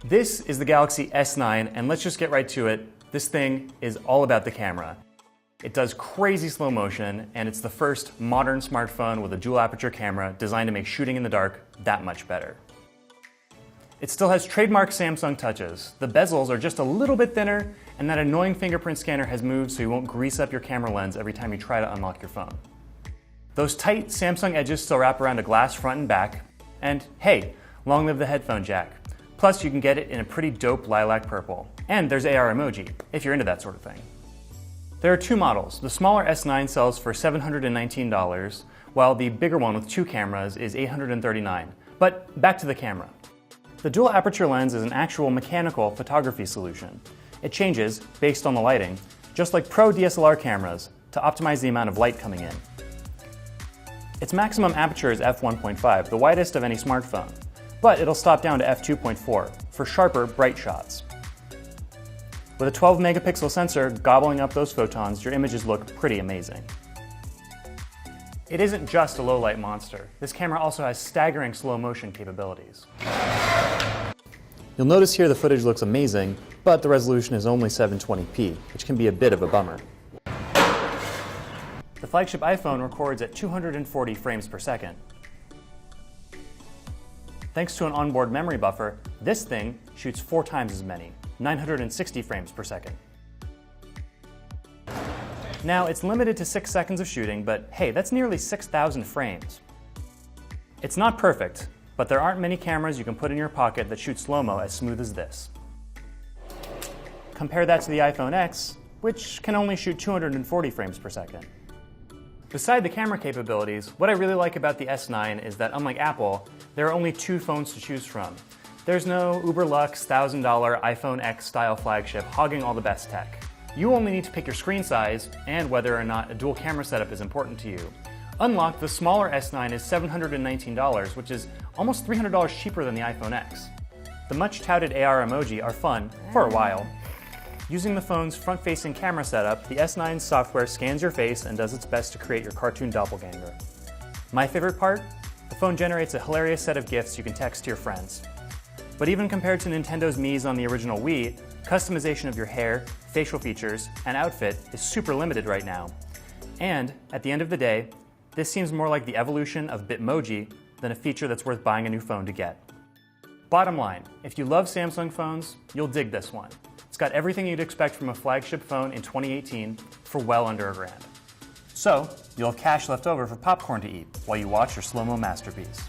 This is the Galaxy S9, and let's just get right to it. This thing is all about the camera. It does crazy slow motion, and it's the first modern smartphone with a dual aperture camera designed to make shooting in the dark that much better. It still has trademark Samsung touches. The bezels are just a little bit thinner, and that annoying fingerprint scanner has moved so you won't grease up your camera lens every time you try to unlock your phone. Those tight Samsung edges still wrap around a glass front and back, and hey, long live the headphone jack. Plus, you can get it in a pretty dope lilac purple. And there's AR emoji, if you're into that sort of thing. There are two models. The smaller S9 sells for $719, while the bigger one with two cameras is $839. But back to the camera. The dual aperture lens is an actual mechanical photography solution. It changes based on the lighting, just like pro DSLR cameras, to optimize the amount of light coming in. Its maximum aperture is f1.5, the widest of any smartphone, but it'll stop down to f2.4 for sharper, bright shots. With a 12 megapixel sensor gobbling up those photons, your images look pretty amazing. It isn't just a low-light monster. This camera also has staggering slow motion capabilities. You'll notice here the footage looks amazing, but the resolution is only 720p, which can be a bit of a bummer. The flagship iPhone records at 240 frames per second. Thanks to an onboard memory buffer, this thing shoots 4 times as many, 960 frames per second. Now, it's limited to 6 seconds of shooting, but hey, that's nearly 6,000 frames. It's not perfect, but there aren't many cameras you can put in your pocket that shoot slow-mo as smooth as this. Compare that to the iPhone X, which can only shoot 240 frames per second. Beside the camera capabilities, what I really like about the S9 is that, unlike Apple, there are only 2 phones to choose from. There's no uber luxe $1,000 iPhone X style flagship hogging all the best tech. You only need to pick your screen size and whether or not a dual camera setup is important to you. Unlocked, the smaller S9 is $719, which is almost $300 cheaper than the iPhone X. The much touted AR emoji are fun, for a while. Using the phone's front-facing camera setup, the S9 software scans your face and does its best to create your cartoon doppelganger. My favorite part? The phone generates a hilarious set of GIFs you can text to your friends. But even compared to Nintendo's Mii's on the original Wii, customization of your hair, facial features, and outfit is super limited right now. And, at the end of the day, this seems more like the evolution of Bitmoji than a feature that's worth buying a new phone to get. Bottom line, if you love Samsung phones, you'll dig this one. It's got everything you'd expect from a flagship phone in 2018 for well under $1,000. So, you'll have cash left over for popcorn to eat while you watch your slow-mo masterpiece.